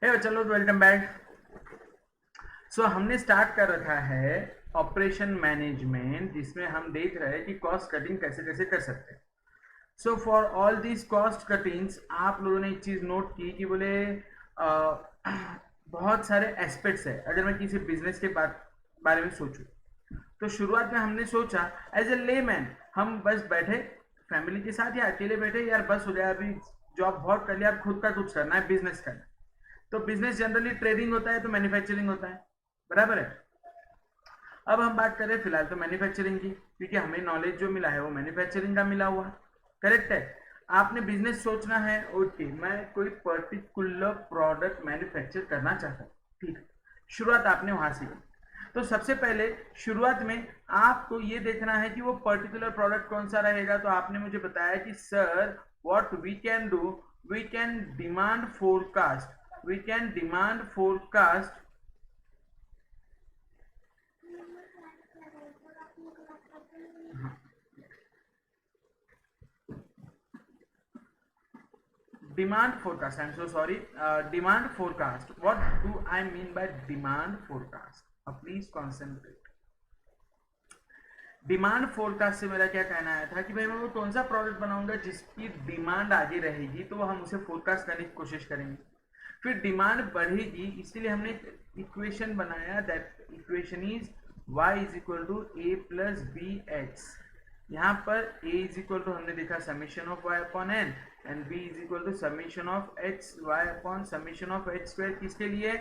हे चलो welcome back. सो हमने start कर रखा है ऑपरेशन मैनेजमेंट, जिसमें हम देख रहे हैं कि कॉस्ट कटिंग कैसे कैसे कर सकते हैं। So for all these cost cuttings आप लोगों ने एक चीज नोट की कि बोले बहुत सारे एस्पेक्ट्स है। अगर मैं किसी बिजनेस के बारे में सोचूं तो शुरुआत में हमने सोचा एज ए लेमैन हम बस बैठे फैमिली के साथ या अकेले बैठे, यार बस हो गया, अभी जॉब बहुत कर लिया, अब खुद का कुछ करना है, बिजनेस करना है। तो बिजनेस जनरली ट्रेडिंग होता है तो मैन्युफैक्चरिंग होता है, बराबर है। अब हम बात करें फिलहाल तो मैन्युफैक्चरिंग की, क्योंकि हमें नॉलेज जो मिला है वो मैन्युफैक्चरिंग का मिला हुआ, करेक्ट है। आपने बिजनेस सोचना है, ओके मैं कोई पर्टिकुलर प्रोडक्ट मैन्युफैक्चर करना चाहता हूँ, ठीक है। शुरुआत आपने वहां से की। तो सबसे पहले शुरुआत में आपको ये देखना है कि वो पर्टिकुलर प्रोडक्ट कौन सा रहेगा। तो आपने मुझे बताया कि sir what we can do, we can demand forecast, we can demand forecast demand forecast. I'm so sorry. Demand forecast. What do I mean by demand forecast? Please concentrate. Demand forecast से मेरा क्या कहना आया था कि भाई मैं वो कौन सा प्रोडक्ट बनाऊंगा जिसकी डिमांड आगे रहेगी, तो वो हम उसे फोरकास्ट करने की कोशिश करेंगे। फिर डिमांड बढ़ेगी, इसलिए हमने इक्वेशन बनाया, that equation is y is equal to a plus b x. यहाँ पर a इज इक्वल टू हमने देखा summation of y upon n and b is equal to summation of x y upon summation of x square. किसके लिए?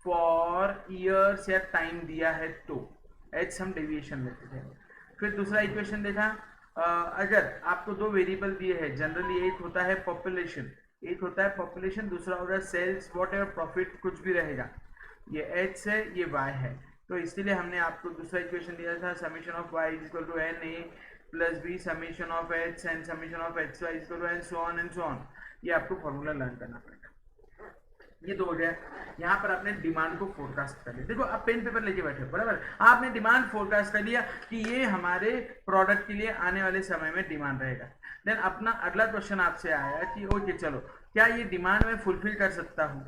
For years या time दिया है तो h हम डेविएशन लेते थे। फिर दूसरा इक्वेशन देखा, अगर आपको दो वेरिएबल दिए हैं, जनरली एक होता है पॉपुलेशन, एक होता है पॉपुलेशन, दूसरा होगा सेल्स वॉट एवर प्रॉफिट, कुछ भी रहेगा। ये एच है, ये वाई है, तो इसलिए हमने आपको दूसरा इक्वेशन दिया था summation of y is equal to n a plus b summation of h and summation of x y is equal to n so on and so on. ये आपको फॉर्मूला लर्न करना पड़ेगा। ये तो हो गया। यहाँ पर आपने डिमांड को फोरकास्ट कर लिया। देखो आप पेन पेपर लेके बैठे हो, बराबर, आपने डिमांड फोरकास्ट कर लिया कि ये हमारे प्रोडक्ट के लिए आने वाले समय में डिमांड रहेगा। देन अपना अगला क्वेश्चन आपसे आया कि ओके चलो, क्या ये डिमांड में फुलफिल कर सकता हूँ?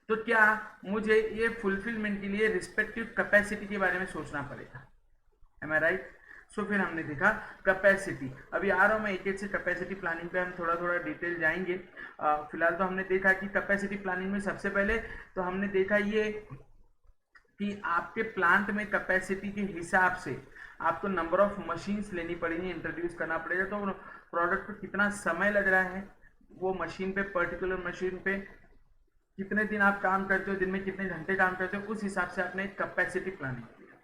तो क्या मुझे ये फुलफिलमेंट के लिए रिस्पेक्टिव कैपेसिटी के बारे में सोचना पड़ेगा? एम आई राइट? सो फिर हमने देखा कैपेसिटी। अभी आ रहा हूँ मैं एक एक से कैपेसिटी प्लानिंग पे हम थोड़ा थोड़ा डिटेल जाएंगे। फिलहाल तो हमने देखा कि कैपेसिटी प्लानिंग में सबसे पहले तो हमने देखा ये कि आपके प्लांट में कैपेसिटी के हिसाब से आपको नंबर ऑफ मशीन्स लेनी पड़ेगी, इंट्रोड्यूस करना पड़ेगा। तो प्रोडक्ट पर कितना समय लग रहा है, वो मशीन पे, पर्टिकुलर मशीन पे कितने दिन आप काम करते हो, दिन में कितने घंटे काम करते हो, उस हिसाब से आपने कैपेसिटी प्लानिंग किया।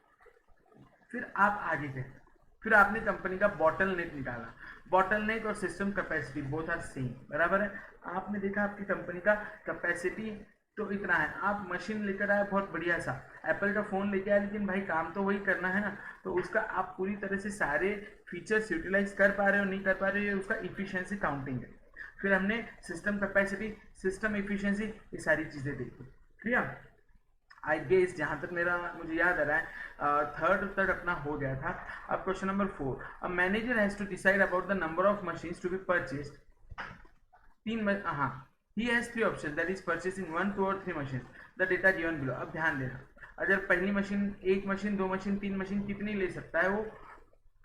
फिर आप आगे गए, फिर आपने कंपनी का बॉटल नेक निकाला। बॉटल नेक और system capacity both are same, बराबर है। आपने देखा आपकी कंपनी का कैपेसिटी तो इतना है, आप मशीन लेकर आए बहुत बढ़िया सा, एप्पल का फोन लेके आए, लेकिन भाई काम तो वही करना है ना, तो उसका आप पूरी तरह से सारे फीचर्स यूटिलाइज कर पा रहे हो नहीं कर पा रहे हो, उसका इफिशियंसी काउंटिंग है। फिर हमने सिस्टम कैपेसिटी, सिस्टम इफिशियंसी, ये सारी चीजें देखी। क्लियर? आई गेस जहां तक मेरा मुझे याद आ रहा है थर्ड तक अपना हो गया था। अब question number 4, a manager has to decide about the number of machines to be purchased. हाँ, he has three option, that is purchasing 1, 2 और 3 machine, the data given below. अब ध्यान देना, अगर पहली मशीन, एक मशीन, दो मशीन, तीन मशीन, कितनी ले सकता है वो?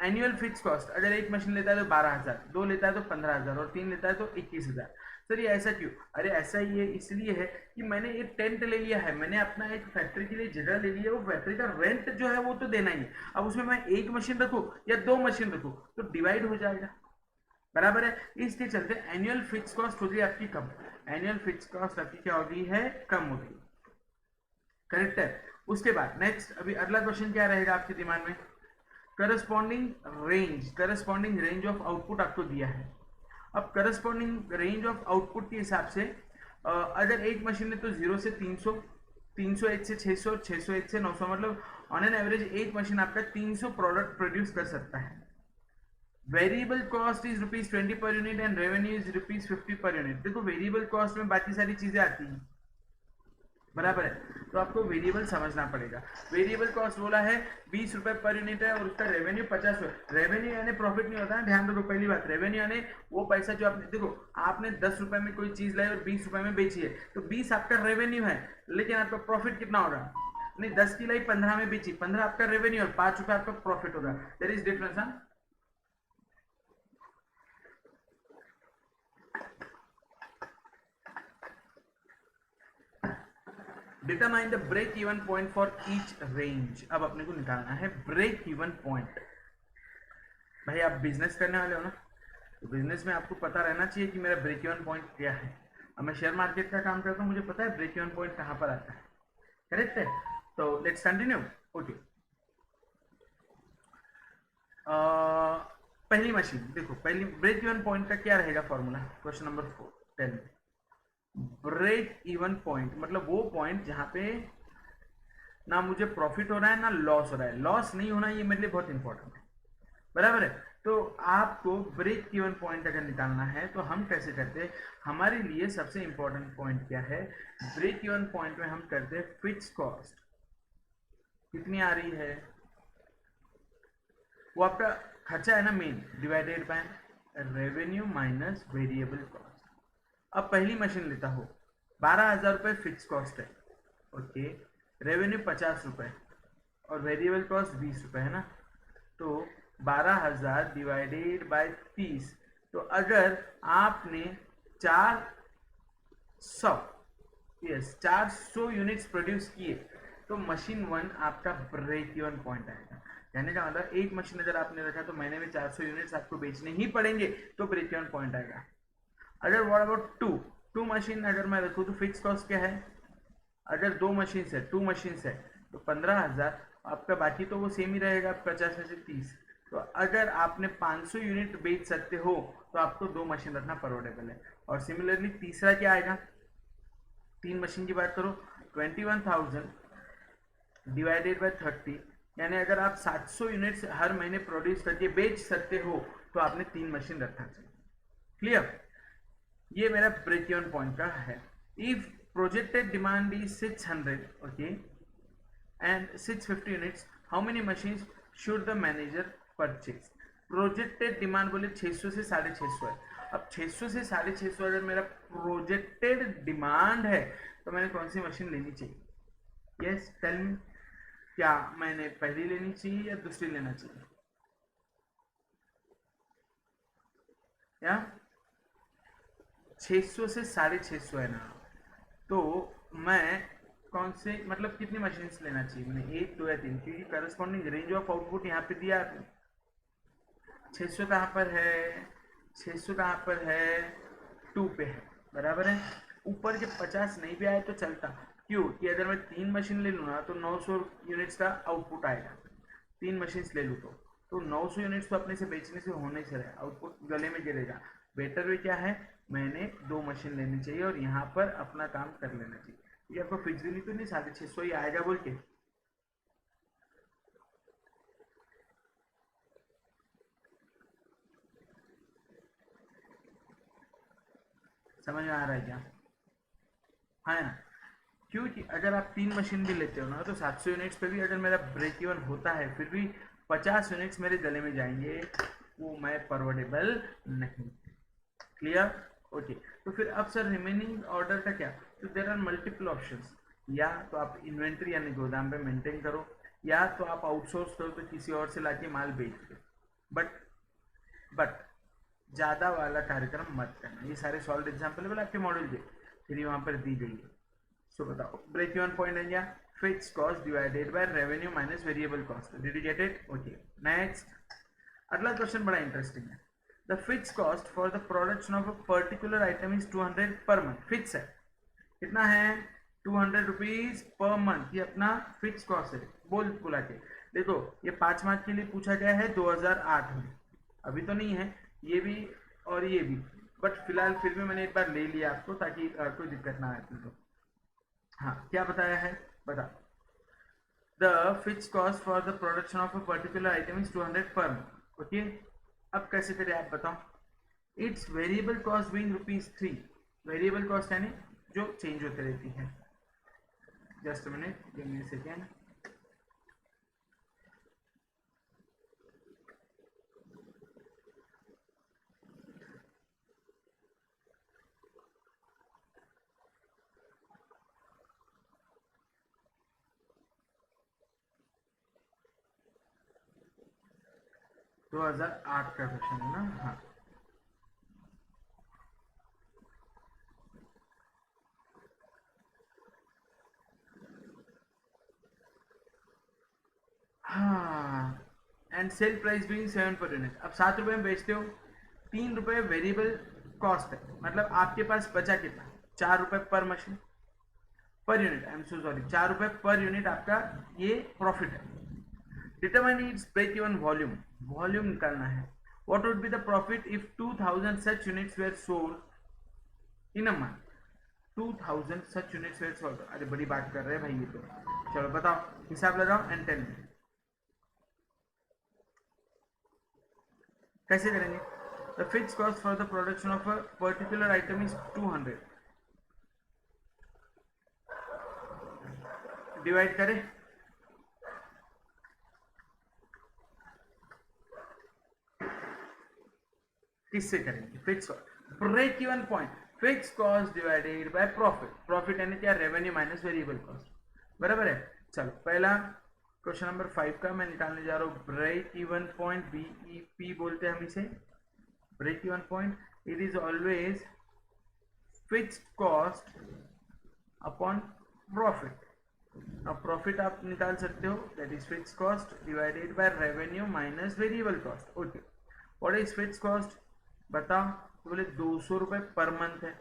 एनुअल फिक्स कॉस्ट, अगर एक मशीन लेता है तो 12,000, दो लेता है तो 15,000 और तीन लेता है तो 21,000। सर ये ऐसा क्यों? अरे ऐसा ये इसलिए है कि मैंने एक टेंट ले लिया है, मैंने अपना एक फैक्ट्री के लिए जगह ले लिया है, वो फैक्ट्री का रेंट जो है वो तो देना ही है। अब उसमें मैं एक मशीन रखूँ या दो मशीन रखूँ तो डिवाइड हो जाएगा, बराबर है। इसके चलते एनुअल फिक्स कॉस्ट होगी आपकी कम, एनुअल फिक्स कॉस्ट आपकी क्या होगी है, कम होगी, करेक्ट है। उसके बाद नेक्स्ट अभी अगला क्वेश्चन क्या रहेगा आपके दिमाग में? करस्पॉन्डिंग रेंज ऑफ आउटपुट आपको दिया है। अब करस्पॉन्डिंग रेंज ऑफ आउटपुट के हिसाब से अगर एक मशीन है तो 0 से 300, 301 से 600, 601 से 900, मतलब ऑन एन एवरेज एक मशीन आपका 300 प्रोडक्ट प्रोड्यूस कर सकता है। Variable cost is ₹20 per unit and revenue is ₹50 per unit. देखो वेरिएबल कॉस्ट में बाकी सारी चीजें आती हैं, बराबर है। तो आपको वेरिएबल समझना पड़ेगा। वेरिएबल कॉस्ट बोला है 20 रुपए पर यूनिट है और उसका रेवेन्यू 50 रुपए। रेवेन्यू यानी प्रॉफिट नहीं होता है, ध्यान रखो पहली बात। रेवेन्यू यानी वो पैसा जो आपने, देखो आपने 10 रुपए में कोई चीज लाई और 20 रुपए में बेची है, तो 20 आपका रेवेन्यू है, लेकिन आपका प्रॉफिट कितना हो रहा है? नहीं, 10 की लाई 15 में बेची, 15 आपका रेवेन्यू और 5 रुपए आपका प्रॉफिट होगा। There is difference. हाँ, determine the break even point for each range. अब अपने को निकालना है ब्रेक इवन पॉइंट। भाई आप बिजनेस करने वाले हो ना, तो बिजनेस में आपको पता रहना चाहिए कि मेरा ब्रेक इवन पॉइंट क्या है। अब मैं शेयर मार्केट का काम करता हूँ, मुझे पता है ब्रेक इवन पॉइंट कहाँ पर आता है। करेक्ट है। तो लेट्स कंटिन्यू। ओके, पहली मशीन देखो, पहली ब्रेक इवन पॉइंट का क्या रहेगा formula? Question number 4 tell me. Break even point मतलब वो पॉइंट जहां पे ना मुझे प्रॉफिट हो रहा है ना लॉस हो रहा है। लॉस नहीं होना ये मेरे लिए बहुत इंपॉर्टेंट है, बराबर है। तो आपको ब्रेक इवन पॉइंट अगर निकालना है तो हम कैसे करते हैं? हमारे लिए सबसे इंपॉर्टेंट पॉइंट क्या है? ब्रेक इवन पॉइंट में हम करते हैं फिक्स कॉस्ट कितनी आ रही है, वो आपका खर्चा है ना main, divided by revenue minus variable cost. अब पहली मशीन लेता हो, 12,000 रुपये फिक्स कॉस्ट है, ओके, रेवेन्यू 50 रुपये और वेरिएबल कॉस्ट 20 रुपये है ना। तो 12,000 डिवाइडेड बाय 30, तो अगर आपने 400 यूनिट्स प्रोड्यूस किए तो मशीन 1 आपका ब्रेक इवन पॉइंट आएगा। कहने का मतलब एक मशीन अगर आपने रखा तो महीने में 400 यूनिट्स आपको बेचने ही पड़ेंगे, तो ब्रेक इवन पॉइंट आएगा। अगर व्हाट अबाउट टू मशीन अगर मैं रखूँ तो फिक्स कॉस्ट क्या है? अगर 2 मशीन है, 2 मशीन है, तो 15,000 आपका, बाकी तो वो सेम ही रहेगा 50 में से 30। तो अगर आपने 500 यूनिट बेच सकते हो तो आपको 2 मशीन रखना परवडेबल है। और सिमिलरली तीसरा क्या आएगा? 3 मशीन की बात करो, 21,000 डिवाइडेड बाय 30, यानी अगर आप 700 यूनिट्स हर महीने प्रोड्यूस करके बेच सकते हो तो आपने 3 मशीन रखना चाहिए। क्लियर? ये मेरा ब्रेक इवन पॉइंट का है। If projected demand is 600, okay, and 650 units, how many machines should the manager purchase? Projected demand बोले 600 से 650 है। अब 600 से 650 अगर मेरा प्रोजेक्टेड डिमांड है तो मैंने कौन सी मशीन लेनी चाहिए? यस टेल मी, क्या मैंने पहली लेनी चाहिए या दूसरी लेना चाहिए? या 600 से 650 है ना, तो मैं कौन से मतलब कितनी मशीन लेना चाहिए मैंने? 1, 2 या 3, क्योंकि करस्पॉन्डिंग रेंज ऑफ आउटपुट यहाँ पे दिया आपने। 600 कहाँ पर है? 600 कहाँ पर है? 2 पे है, बराबर है। ऊपर के 50 नहीं भी आए तो चलता, क्यों कि अगर मैं 3 मशीन ले लूँ ना तो 900 यूनिट्स का आउटपुट आएगा। 3 मशीन ले लूँ तो 900 यूनिट्स तो अपने से बेचने से होने से रहे, आउटपुट गले में गिरेगा। बेटर वे क्या है? मैंने 2 मशीन लेनी चाहिए और यहाँ पर अपना काम कर लेना चाहिए। ये आपको फिक्सली तो नहीं 650 ही आएगा बोल के? समझ में आ रहा है क्या? हाँ ना, क्योंकि अगर आप 3 मशीन भी लेते हो ना तो 700 यूनिट्स पे भी अगर मेरा ब्रेक इवन होता है फिर भी 50 यूनिट्स मेरे गले में जाएंगे, वो मैं परवडेबल नहीं। क्लियर? ओके। तो फिर अब सर रिमेनिंग ऑर्डर का क्या? तो देर आर मल्टीपल ऑप्शंस। या तो आप इन्वेंट्री यानी गोदाम पे मेंटेन करो, या तो आप आउटसोर्स करो तो किसी और से लाके माल बेच दो। बट ज़्यादा वाला कार्यक्रम मत करना। ये सारे सॉल्व एग्जाम्पल आपके मॉड्यूल के फिर वहाँ पर दी गई है। सो बताओ, ब्रेक इवन पॉइंट है क्या? Fix cost divided by revenue minus variable cost. Did you get it? Okay, next. अगला क्वेश्चन बड़ा इंटरेस्टिंग है। The fix cost for the production of a particular item is 200 per month. Fix है, कितना है? 200 rupees per month, ये अपना fix cost है। बोल बुला के देखो, ये 5 मार्क के लिए पूछा गया है 2008 में, अभी तो नहीं है ये भी और ये भी, बट फिलहाल फिर भी मैंने एक बार ले लिया आपको ताकि कोई दिक्कत ना आए तुमको। हाँ, क्या बताया है? बता। The fix cost for the production of a particular item is 200 per month, okay. अब कैसे करें आप बताओ? It's variable cost being ₹3। Variable cost यानी जो चेंज होते रहती है, just minute, give me second. दो 2008 का क्वेश्चन है ना? हाँ हाँ, and sale price being 7 per unit. अब 7 रुपए में बेचते हो, 3 रुपए वेरिएबल कॉस्ट है, मतलब आपके पास बचा कितना? 4 रुपए per machine, per unit, I am so sorry, 4 रुपए पर यूनिट आपका ये प्रॉफिट है। Determine its break even volume, volume निकालना है। What would be the profit if 2000 such units were sold in a month? 2000 such units were sold, अरे बड़ी बात कर रहे हैं भाई ये तो। चलो बताओ, हिसाब लगाओ एंड टेल मी कैसे करेंगे। The fix cost for the production of a particular item is 200, divide करें, किससे करेंगे? Fix break even point, fix cost divided by profit, profit यानी क्या? रेवेन्यू माइनस वेरिएबल कॉस्ट, बराबर है। चलो पहला क्वेश्चन नंबर 5 का मैं निकालने जा रहा हूँ। ब्रेक इवन पॉइंट, बीईपी बोलते हैं हम इसे, break even point, it is always fixed cost upon profit. अब प्रॉफिट आप निकाल सकते हो, that is fix cost divided by revenue minus variable cost. Okay, what is fix cost बताओ? तो बोले 200 रुपये पर मंथ है,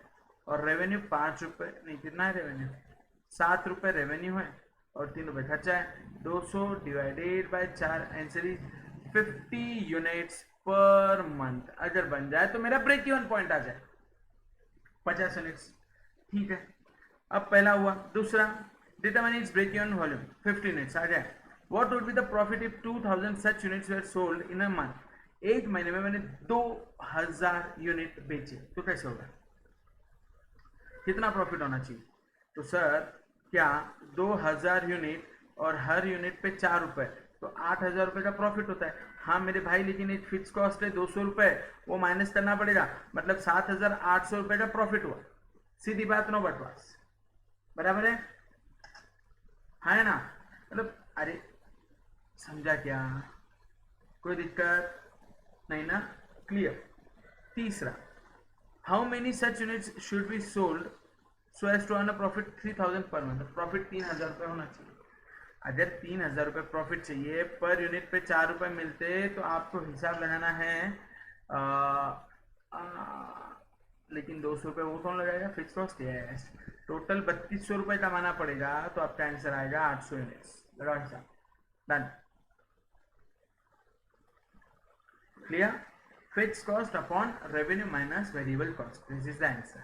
और रेवेन्यू 5 रुपये, नहीं कितना है रेवेन्यू? 7 रुपये रेवेन्यू है और 3 रुपये खर्चा है। 200 divided by 4, answer is 50 units per month. अगर बन जाए तो मेरा ब्रेक इवन पॉइंट आ जाए 50 यूनिट्स, ठीक है। अब पहला हुआ। दूसरा, determine its break even volume, 50 units आ जाए। What would be the profit if 2000 such units were sold in a month? एक महीने में मैंने 2000 यूनिट बेचे, तो कैसे होगा? कितना प्रॉफिट होना चाहिए? तो सर क्या 2000 यूनिट और हर यूनिट पे 4 रुपए, तो 8000 रुपये का प्रॉफिट होता है। हाँ मेरे भाई, लेकिन एक फिक्स कॉस्ट है 200 रुपये, वो माइनस करना पड़ेगा, मतलब 7800 रुपये का प्रॉफिट हुआ। सीधी बात, नो बकवास, बराबर है? हाँ है ना? मतलब अरे समझा क्या? कोई दिक्कत नहीं ना? क्लियर। तीसरा, how many such units should be sold so as to earn a profit 3000 per month? Profit 3000 रुपये होना चाहिए। अगर 3000 रुपये प्रॉफिट चाहिए, पर यूनिट पे 4 रुपये मिलते, तो आपको हिसाब लगाना है आ, आ, लेकिन 200 रुपये वो कौन लगाएगा? फिक्स कॉस्ट है। टोटल 3200 रुपये कमाना पड़ेगा, तो आपका आंसर आएगा 800 यूनिट्स। लगाओ हिसाब, done, clear? Fixed cost upon revenue minus variable cost. This is the answer.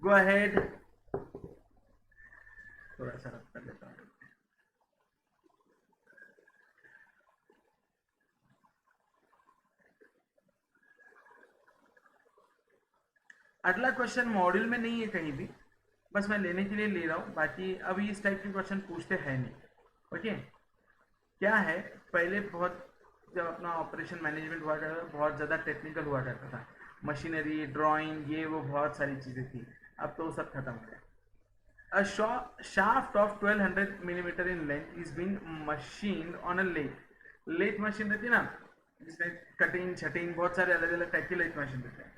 Go ahead. थोड़ा सा रब कर लेता हूँ। अगला क्वेश्चन मॉड्यूल में नहीं है कहीं भी, बस मैं लेने के लिए ले रहा हूँ, बाकी अभी इस टाइप के क्वेश्चन पूछते हैं नहीं। ओके, क्या है, पहले बहुत जब अपना ऑपरेशन मैनेजमेंट हुआ करता था, बहुत ज़्यादा टेक्निकल हुआ करता था, मशीनरी, ड्राइंग, ये वो बहुत सारी चीज़ें थी। अब तो वो सब खत्म हो गया। A shaft of 1200 millimeter in length is being machined on a lathe. Lathe machine रहती है ना, जिसमें कटिंग छटिंग बहुत सारे अलग अलग टाइप की lathe machine रहते हैं।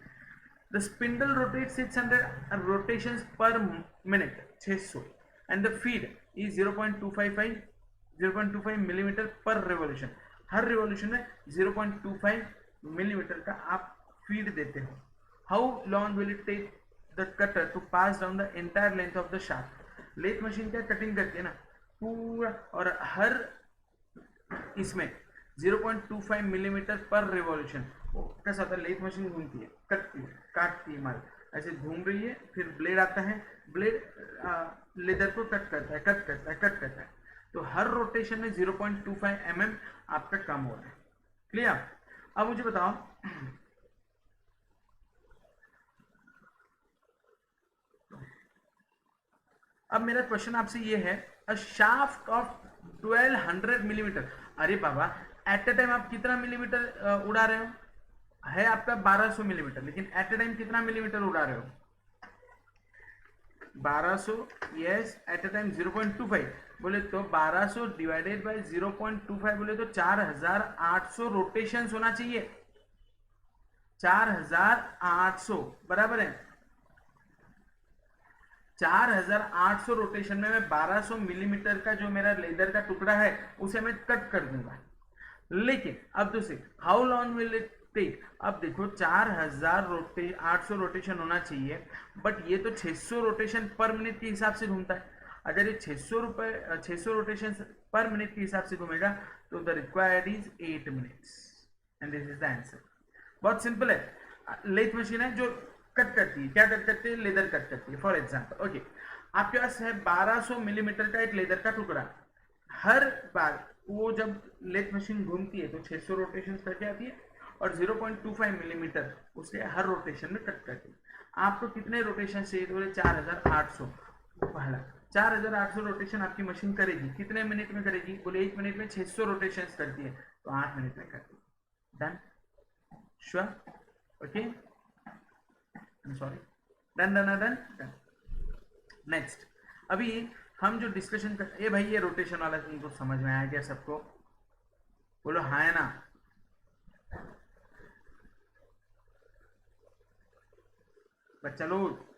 The spindle rotates 600 rotations per minute, 600, and the feed is 0.25 millimeter per revolution. Her revolution में 0.25 millimeter का आप feed देते हो। How long will it take the cutter to pass down the entire length of the shaft? Lathe machine क्या cutting करती है ना पूरा, और हर इसमें 0.25 मिलीमीटर पर रिवॉल्यूशन। कैसा होता है? लेथ मशीन घूमती है, कटती है, काटती है माल, ऐसे घूम रही है, फिर ब्लेड आता है, ब्लेड लेदर को कट करता है, कट करता है, कट करता है, तो हर रोटेशन में 0.25 mm आपका कम हो रहा है। क्लियर? अब मुझे बताओ, अब मेरा क्वेश्चन आपसे ये है, अ शाफ्ट ऑफ 1200 मिलीमीटर, अरे बाबा एट अ टाइम आप कितना मिलीमीटर उड़ा रहे हो, है आपका 1200 मिलीमीटर, लेकिन एट अ टाइम कितना मिलीमीटर उड़ा रहे हो, 1200, यस, एट अ टाइम 0.25, बोले तो 1200 डिवाइडेड बाय 0.25 बोले तो 4800 रोटेशन होना चाहिए, 4800 बराबर है, 4800 रोटेशन में मैं 1200 मिलीमीटर का जो मेरा लेदर का टुकड़ा है उसे मैं कट कर दूंगा। लेकिन अब दूसरी, how long will it take, अब देखो 4800 रोटेशन होना चाहिए, बट ये तो 600 रोटेशन पर मिनट के हिसाब से घूमता है। अगर ये 600 रोटेशन पर मिनट के हिसाब से घूमेगा तो the required is 8 minutes, and this is the answer. बहुत सिंपल है, लेथ मशीन है जो कट करती है, क्या कट करती है, लेदर कट करती है। फॉर एग्जाम्पल ओके, आपके पास है 1200 मिलीमीटर का एक लेदर का टुकड़ा, हर बार वो जब लेथ मशीन घूमती है तो 600 रोटेशन करके आती है और 0.25 मिलीमीटर उसे हर रोटेशन में कट करती है। आपको कितने रोटेशन चाहिए, बोले 4800, पहला 4800 रोटेशन आपकी मशीन करेगी, कितने मिनट में करेगी, बोले 1 मिनट में 600 रोटेशन करती है तो 8 मिनट में करती है। Done, sure, okay, sorry, done done done done. Next, अभी हम जो डिस्कशन कर, ये भाई ये रोटेशन वाला तुमको समझ में आया क्या सबको, बोलो हाँ है ना। बच्चा लोग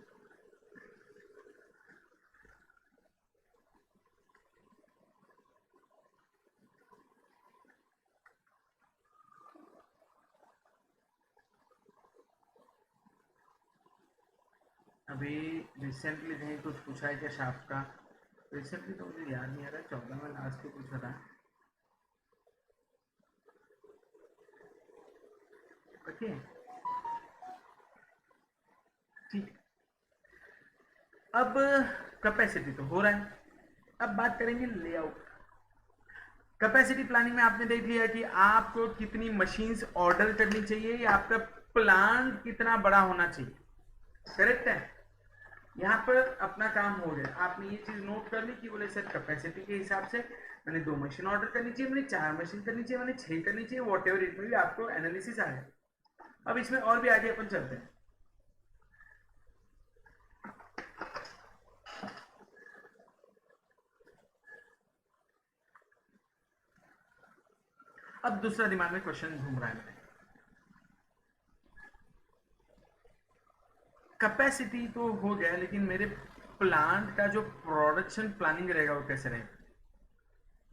अभी रिसेंटली कहीं कुछ पूछा है क्या शाफ्ट का, रिसेंटली तो मुझे याद नहीं आ रहा, 14 में लास्ट को पूछा था। ओके ठीक, अब कैपेसिटी तो हो रहा है, अब बात करेंगे लेआउट। कैपेसिटी प्लानिंग में आपने देख लिया कि आपको कितनी मशीन्स ऑर्डर करनी चाहिए या आपका प्लांट कितना बड़ा होना चाहिए, करेक्ट है। यहाँ पर अपना काम हो गया, आपने ये चीज नोट कर ली कि बोले सर कैपेसिटी के हिसाब से मैंने 2 मशीन ऑर्डर करनी चाहिए, मैंने 4 मशीन करनी चाहिए, मैंने 6 करनी चाहिए, वॉट एवर इट में भी आपको एनालिसिस आया। अब इसमें और भी आगे अपन चलते हैं। अब दूसरा दिमाग में क्वेश्चन घूम रहा है मेरे, कैपेसिटी तो हो गया लेकिन मेरे प्लांट का जो प्रोडक्शन प्लानिंग रहेगा वो कैसे रहेगा।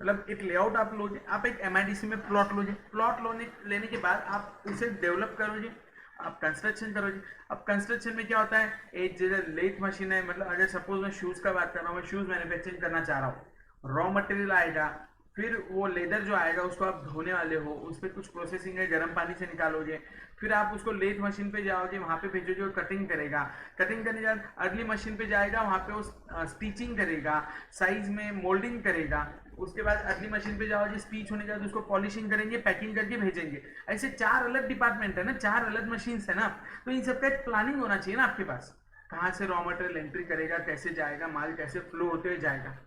मतलब एक लेआउट आप लोगे, आप एक एमआईडीसी में प्लॉट लोगे, प्लॉट लेने के बाद आप उसे डेवलप करोगे, आप कंस्ट्रक्शन करोगे। अब कंस्ट्रक्शन में क्या होता है, एक जगह लेथ मशीन है, मतलब अगर सपोज मैं शूज का बात कर रहा हूँ, मैं शूज मैन्युफैक्चरिंग करना चाह रहा हूँ, रॉ मटेरियल आएगा, फिर वो लेदर जो आएगा उसको आप धोने वाले हो, उस पर कुछ प्रोसेसिंग है, गर्म पानी से निकालोगे, फिर आप उसको लेथ मशीन पे जाओगे, वहां पे भेजोगे, वो कटिंग करेगा, कटिंग करने के बाद अगली मशीन पे जाएगा, वहां पे वो स्टिचिंग करेगा, साइज में मोल्डिंग करेगा, उसके बाद अगली मशीन पे जाओगे, स्पीच होने के बाद उसको पॉलिशिंग करेंगे, पैकिंग करके भेजेंगे। ऐसे 4 अलग डिपार्टमेंट है ना, 4 अलग मशीन है ना, तो इन सबका एक प्लानिंग होना चाहिए ना आपके पास, कहाँ से रॉ मटेरियल एंट्री करेगा, कैसे जाएगा, माल कैसे फ्लो होते हुए जाएगा।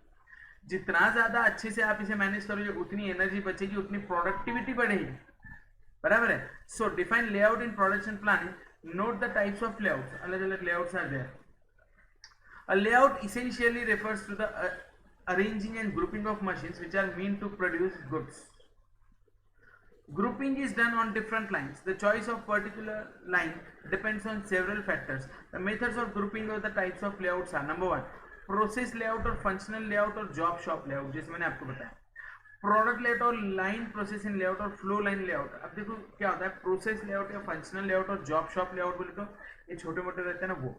जितना ज्यादा अच्छे से आप इसे मैनेज करोगे उतनी एनर्जी बचेगी, उतनी प्रोडक्टिविटी बढ़ेगी, बराबर है। So define layout in production planning, note the types of layouts, अलग अलग layouts are there. A layout essentially refers to the arranging and grouping of machines which are meant to produce goods. Grouping is done on different lines. The choice of particular line depends on several factors. The methods of grouping or the types of layouts are: number 1, process layout or functional layout और job shop layout, जैसे मैंने आपको बताया। Product layout और line processing layout और flow line layout. अब देखो क्या होता है, प्रोसेस लेआउट या फंक्शनल लेआउट और जॉब शॉप लेआउट बोले तो ये छोटे मोटे रहते हैं ना वो,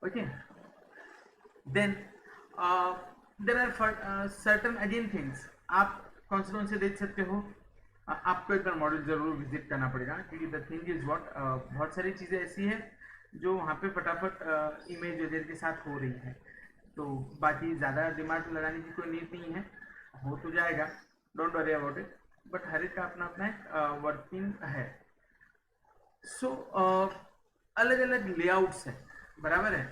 okay. Then there are certain again things, आप कौन से देख सकते हो, आपको एक बार मॉडल जरूर विजिट करना पड़ेगा, क्योंकि द थिंग इज व्हाट, बहुत सारी चीज़ें ऐसी है जो वहाँ पे फटाफट इमेज वगैरह के साथ हो रही है, तो बाकी ज़्यादा दिमाग लगाने की कोई नीड नहीं है, हो तो जाएगा, don't worry about it, but हर एक का अपना अपना एक वर्किंग है। सो अलग अलग लेआउट्स है, बराबर है।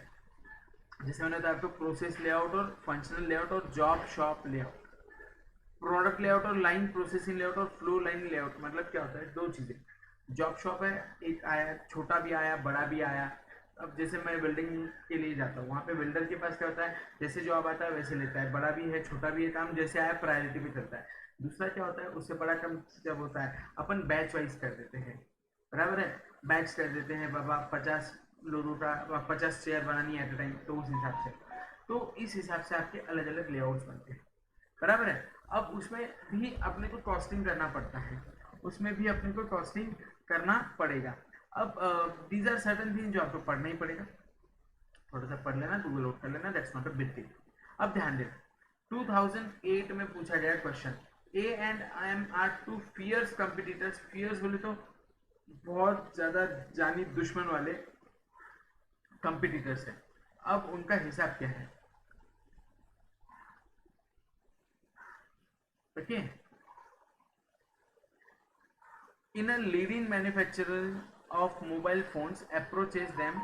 जैसे मैंने बताया आपको प्रोसेस लेआउट और फंक्शनल लेआउट और job shop layout, product layout और लाइन प्रोसेसिंग लेआउट और फ्लो लाइन लेआउट। मतलब क्या होता है, दो चीजें। जॉब शॉप है, एक आया छोटा भी आया बड़ा भी आया। अब जैसे मैं बिल्डिंग के लिए जाता हूँ, वहाँ पे बिल्डर के पास क्या होता है, जैसे जॉब आता है वैसे लेता है, बड़ा भी है छोटा भी है, काम जैसे आया प्रायोरिटी पे चलता है। दूसरा क्या होता है, उससे बड़ा काम जब होता है अपन बैच वाइज कर देते हैं, बराबर है, बैच कर देते हैं बाबा, 50 लोगों का 50 चेयर बनानी है एट टाइम, तो उस हिसाब से, तो इस हिसाब से आपके अलग अलग लेआउट्स बनते हैं, बराबर है। अब उसमें भी अपने को कॉस्टिंग करना पड़ता है, उसमें भी अपने को कॉस्टिंग करना पड़ेगा। अब दीज आर सर्टन थिंग जो आपको पढ़ना ही पड़ेगा, थोड़ा सा पढ़ लेना, गूगल आउट कर लेना, that's not a big deal. अब ध्यान देना, 2008 में पूछा गया question, A and I M are two fierce competitors. Fierce बोले तो बहुत ज्यादा जानी दुश्मन वाले कंपिटिटर्स हैं। अब उनका हिसाब क्या है, okay. In a leading manufacturer of mobile phones approaches them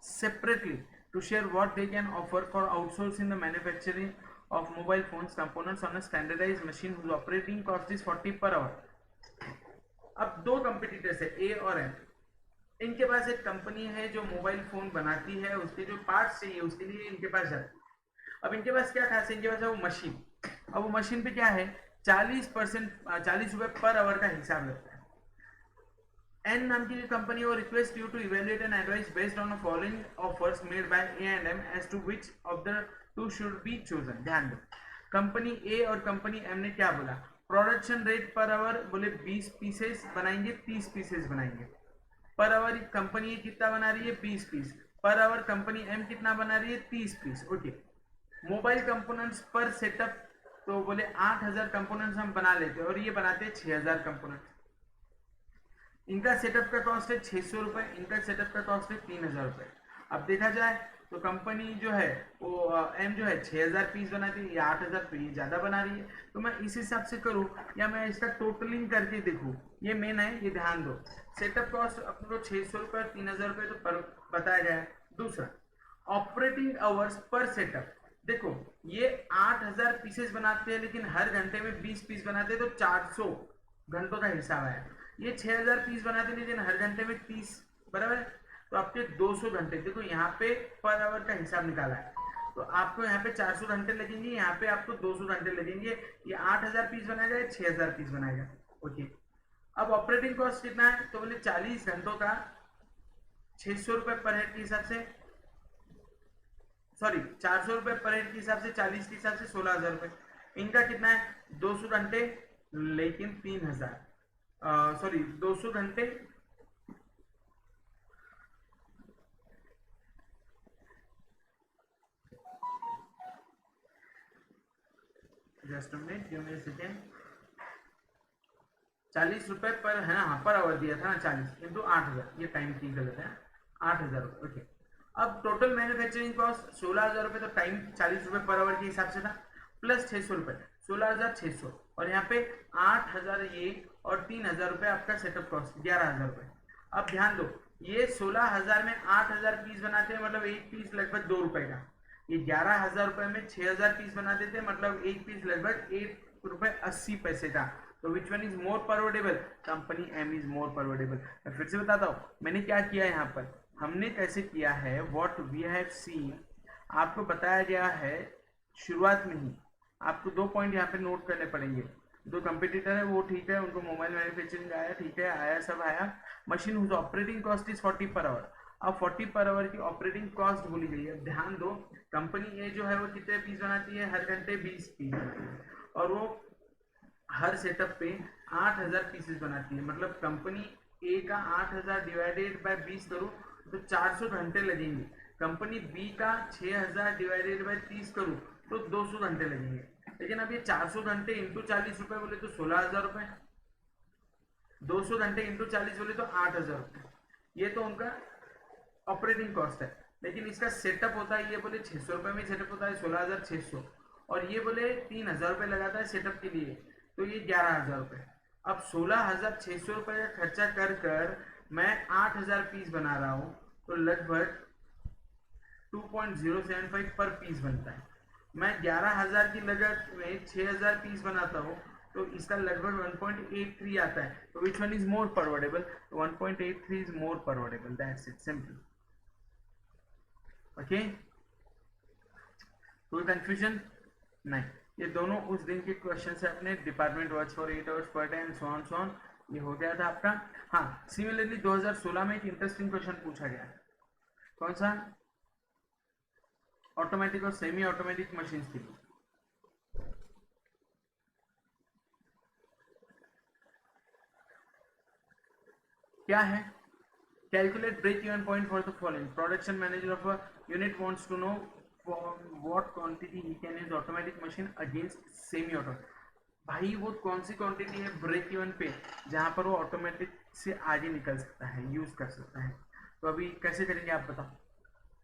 separately to share what they can offer for outsourcing the manufacturing of mobile phones components on a standardized machine whose operating cost is 40 per hour. अब दो competitors है ए और M, इनके पास एक company है जो mobile phone बनाती है, उसके जो पार्ट्स चाहिए उसके लिए इनके पास जाती है। अब इनके पास क्या खास है, इनके पास है वो मशीन। अब वो मशीन पे क्या है, 40 रुपए पर आवर का हिसाब लगता है। एन नाम की कंपनी वो request you to evaluate and advise based on following offers made by A and M as to which of the two should be chosen. ध्यान दो, कंपनी ए और कंपनी एम ने क्या बोला, प्रोडक्शन रेट पर आवर बोले 20 pieces बनाएंगे, 30 pieces बनाएंगे per hour. Company कितना बना रही है, 20 piece per hour. Company M कितना बना रही है, 30 पीस, ओके। मोबाइल कंपोनेंट्स पर सेटअप, तो बोले 8000 कंपोनेंट्स हम बना लेते हैं और ये बनाते हैं 6000 कंपोनेंट्स। इनका सेटअप का कॉस्ट है 600 रुपए, इनका सेटअप का कॉस्ट है 3000 रुपए। अब देखा जाए तो कंपनी जो है वो एम जो है 6000 पीस बनाती है या 8000 पीस ज्यादा बना रही है, तो मैं इस हिसाब से करूँ या मैं इसका टोटलिंग करके देखूँ, ये मेन है, ये ध्यान दो। सेटअप कॉस्ट अपने को 600 रुपए और 3000 रुपए तो पर बताया गया है। दूसरा, ऑपरेटिंग आवर्स पर सेटअप, देखो ये 8000 पीसेस बनाते हैं लेकिन हर घंटे में 20 पीस बनाते हैं, तो 400 घंटों का हिसाब है। ये 6000 पीस बनाते हैं लेकिन हर घंटे में 30, बराबर है, तो आपके 200 घंटे। देखो यहाँ पे पर आवर का हिसाब निकाला है, तो आपको यहाँ पे 400 घंटे लगेंगे, यहाँ पे आपको 200 घंटे लगेंगे। ये 8000 पीस बनाएगा, 6000 पीस बनाएगा, ओके। अब ऑपरेटिंग कॉस्ट कितना है, तो बोले 40 घंटों का 600 रुपए पर हेड के हिसाब से, सॉरी 400 रुपए पर हेड के हिसाब से, 40 के हिसाब से 16000 रुपए। इनका कितना है, 200 घंटे लेकिन 3000, सॉरी 200 घंटे just minute, give me a second. 40 रुपए पर है ना, हाँ पर आवर दिया था ना, 40 इंटू 8000, ये टाइम की गलत है, 8000 रुपए, ओके। अब टोटल मैन्युफैक्चरिंग कॉस्ट 16000 रुपए, तो टाइम 40 रुपए पर आवर के हिसाब से था, प्लस 600 रुपए, 16600, और यहाँ पे 8000 ये और 3000 रुपए आपका सेटअप कॉस्ट, 11000 रुपए। अब ध्यान दो, ये 16000 में 8000 पीस बनाते हैं, मतलब एक पीस लगभग 2 रुपए का। ये 11000 रुपए में 6000 पीस बना देते हैं, मतलब एक पीस लगभग 1 रुपए 80 पैसे का। तो which one is more profitable, company M is more profitable. मैं फिर से बताता हूँ मैंने क्या किया यहाँ पर, हमने कैसे किया है, व्हाट वी हैव सीन, आपको बताया गया है शुरुआत में ही। आपको 2 पॉइंट यहाँ पे नोट करने पड़ेंगे। दो कंपटीटर है वो ठीक है, उनको मोबाइल मैन्युफैक्चरिंग आया, ठीक है, आया, सब आया। Machine whose operating cost is 40 per our. अब 40 पर आवर की ऑपरेटिंग कॉस्ट बोली गई है। ध्यान दो, कंपनी ए जो है वो कितने पीस बनाती है, हर घंटे 20 पीस बनाती है, और वो हर सेटअप पे 8000 पीसेस बनाती है। मतलब कंपनी ए का 8000 डिवाइडेड बाय 20 करूँ तो 400 घंटे लगेंगे। कंपनी बी का 6000 डिवाइडेड बाय 30 करूँ तो 200 घंटे लगेंगे। लेकिन अब ये 400 घंटे इंटू 40 रुपए बोले तो 16000 रुपए, 200 घंटे इंटू 40 बोले तो 8000 रुपए। ये तो उनका ऑपरेटिंग कॉस्ट है। लेकिन इसका सेटअप होता है, ये बोले 600 रुपए में सेटअप होता है 16600, और ये बोले 3000 रुपए लगाता है सेटअप के लिए, तो ये 11000 रुपए। अब 16600 रुपए का खर्चा कर कर मैं 8000 पीस बना रहा हूँ, तो लगभग 2.075 पर पीस बनता है। मैं 11,000 की लागत में 6,000 पीस बनाता हूँ तो इसका लगभग 1.83 आता है। तो which one is more profitable? 1.83 is more profitable, that's it, simple. Okay, कोई कंफ्यूजन नहीं? ये दोनों उस दिन के क्वेश्चन है अपने department works for 8 hours per day and so on so on, ये हो गया था आपका। हाँ, सिमिलरली 2016 में एक इंटरेस्टिंग क्वेश्चन पूछा गया। कौन सा? ऑटोमेटिक और सेमी ऑटोमेटिक मशीन के लिए। क्या है? Calculate break even point for the following. Production manager of a unit wants to know what quantity he can use automatic machine against semi auto. भाई वो कौन सी क्वांटिटी है ब्रेक इवन पे जहां पर वो ऑटोमेटिक से आगे निकल सकता है, यूज कर सकता है? तो अभी कैसे करेंगे आप बताओ?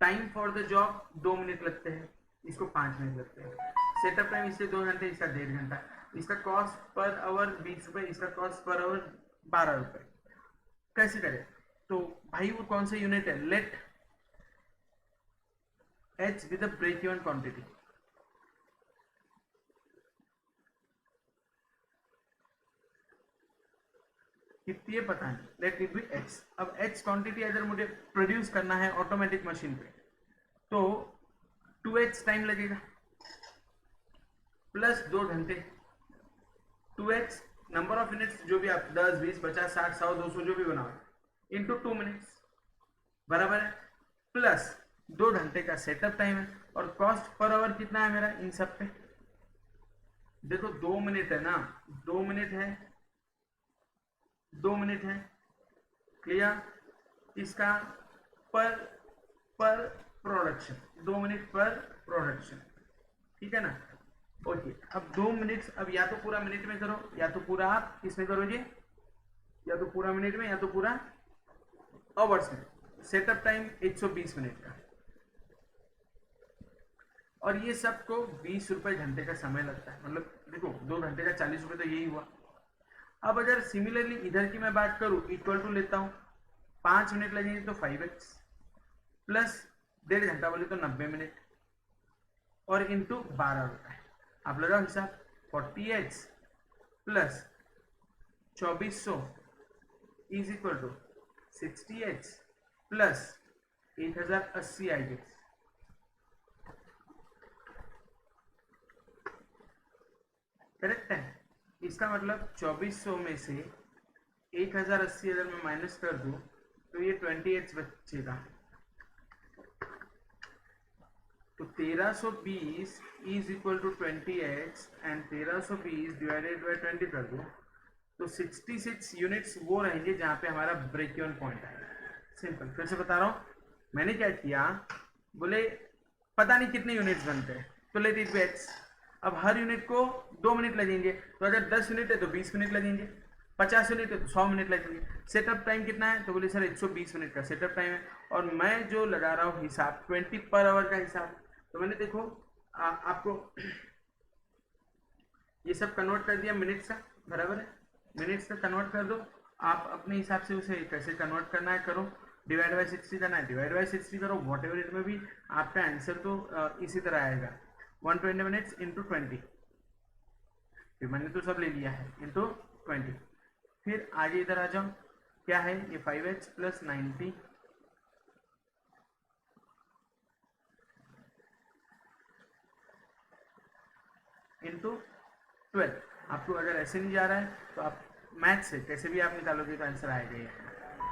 Time for the job 2 minute लगते हैं, इसको 5 मिनट लगते हैं। सेटअप टाइम इससे 2 घंटे, इसका 1.5 घंटा। इसका कॉस्ट पर आवर 20 रुपए, इसका कॉस्ट पर आवर 12 रुपए। कैसे करें? तो भाई वो कौन सा यूनिट है? Let h with break even quantity. कितनी है पता नहीं, लेट इट बी एच। अब एच क्वांटिटी अगर मुझे प्रोड्यूस करना है ऑटोमेटिक मशीन पे तो 2h टाइम लगेगा प्लस 2 घंटे। 2h नंबर ऑफ यूनिट्स जो भी आप 10, 20, 50, 60, 100, 200 जो भी बनाओ इंटू 2 मिनट्स बराबर है, प्लस 2 घंटे का सेटअप टाइम है। और कॉस्ट पर आवर कितना है मेरा इन सब पे? देखो 2 मिनट है ना, 2 मिनट है, 2 मिनट है, क्लियर? इसका पर पर प्रोडक्शन 2 मिनट पर प्रोडक्शन, ठीक है ना? ओके, अब 2 मिनट, अब या तो पूरा मिनट में करो या तो पूरा आप किसमें करोगे, या तो पूरा मिनट में या तो पूरा आवर्स में। सेटअप टाइम 120 मिनट का, और ये सबको 20 रुपए घंटे का समय लगता है। मतलब देखो 2 घंटे का 40 रुपए तो यही हुआ। अब अगर सिमिलरली इधर की मैं बात करूं, इक्वल टू लेता हूं, 5 मिनट लगेंगे तो 5x प्लस 1.5 घंटा बोले तो 90 मिनट और इंटू 12 रुपए। आप लगाओ हिसाब, 40h plus 2400 is equal to 60h plus 1080 I guess. Correct है? इसका मतलब 2400 में से 1080 अगर मैं माइनस कर दूं तो ये 20h बचेगा। तो 1320 is equal to 20h and 1320 divided by 20 कर दूं तो 66 यूनिट्स वो रहेंगे जहां पे हमारा ब्रेक इवन पॉइंट आएगा। सिंपल, फिर से बता रहा हूं। मैंने क्या किया, बोले पता नहीं कितने यूनिट्स बनते हैं तो लेट इट बी एक्स। अब हर यूनिट को 2 मिनट लगेंगे, तो अगर 10 यूनिट है तो 20 मिनट लगेंगे, 50 यूनिट है तो 100 मिनट लगेंगे। सेटअप टाइम कितना है? तो बोले सर 120 मिनट का सेटअप टाइम है, और मैं जो लगा रहा हूँ हिसाब 20 पर आवर का हिसाब। तो मैंने देखो आपको ये सब कन्वर्ट कर दिया मिनट्स का, बराबर है? मिनट्स का कन्वर्ट कर दो आप अपने हिसाब से, उसे कैसे कन्वर्ट करना है करो। डिवाइड बाय 60 करना है, डिवाइड बाय 60 करो, वॉट एवर इट में भी आपका आंसर तो इसी तरह आएगा। 120 मिनट्स इंटू 20, फिर मैंने तो सब ले लिया है, इंटू 20। फिर आगे इधर आ जाओ, क्या है ये 5h प्लस 90 इंटू 12। आपको अगर ऐसे नहीं जा रहा है तो आप मैथ से कैसे भी आप निकालोगे तो आंसर आएगा ये।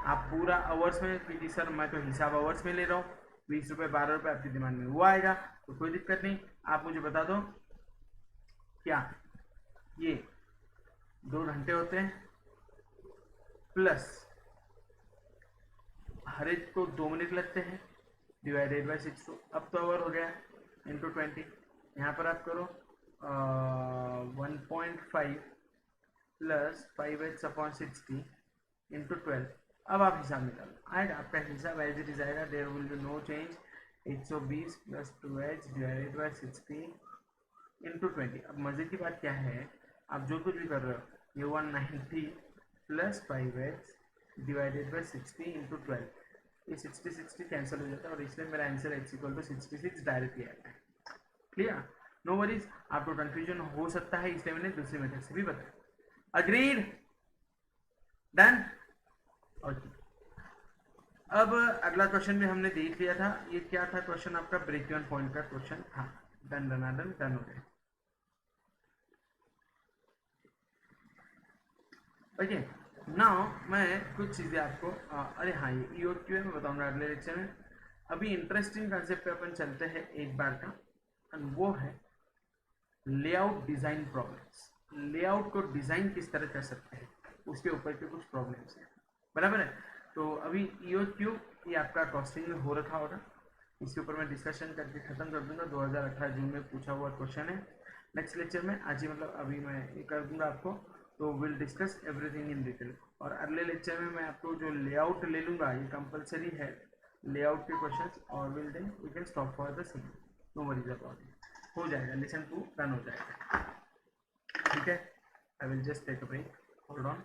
आप पूरा आवर्स में, क्योंकि सर मैं तो हिसाब आवर्स में ले रहा हूँ, 20 रुपये 12 रुपये आपके दिमाग में वो आएगा, तो कोई दिक्कत नहीं। आप मुझे बता दो क्या ये 2 घंटे होते हैं प्लस हर एक को 2 मिनट लगते हैं डिवाइडेड बाय 6। अब तो आवर हो गया इंटू 20। यहाँ पर आप करो 1.5 प्लस 5h अपॉन 60 इंटू 12। अब आप हिसाब निकालो, आएगा आपका हिसाब एज इट इज आएगा, there will be no change. 120 plus 2h divided by 60 into 20। अब मजे की बात क्या है, आप जो कुछ भी कर रहे हो ये 190 plus 5h divided by 60 into 12, ये 60 कैंसिल हो जाता है और इसलिए मेरा answer x equal to 66 directly आता है। क्लियर, नो वरीज, आपको कंफ्यूजन हो सकता है इसलिए मैंने दूसरी मेथड से भी बताया। Agreed, done. ओके, अब अगला क्वेश्चन भी हमने देख लिया था। ये क्या था क्वेश्चन आपका? ब्रेक इवन पॉइंट का क्वेश्चन था। डन डन डन डन हो गया। ओके, नाउ मैं कुछ चीज़ें आपको अरे हाँ, ये ई और क्यू है, मैं बताऊंगा अगले लेक्चर में। अभी इंटरेस्टिंग कंसेप्ट पे अपन चलते हैं एक बार का, और वो है लेआउट डिज़ाइन प्रॉब्लम्स। लेआउट को डिज़ाइन किस तरह कर सकते हैं उसके ऊपर के कुछ प्रॉब्लम्स हैं, बराबर है। तो अभी ई और क्यू ये आपका कॉस्टिंग में हो रखा होगा, इसके ऊपर मैं डिस्कशन करके ख़त्म कर दूंगा। 2018 जून में पूछा हुआ क्वेश्चन है। नेक्स्ट लेक्चर में आज ही, मतलब अभी मैं ये कर दूंगा आपको, तो will discuss everything in detail. और अगले लेक्चर में मैं आपको जो लेआउट ले लूँगा, ये कंपलसरी है लेआउट के क्वेश्चंस, और will then we can stop for the same, no worries about it. हो जाएगा, लेसन 2 डन हो जाएगा, ठीक है। I will just take a break, hold on.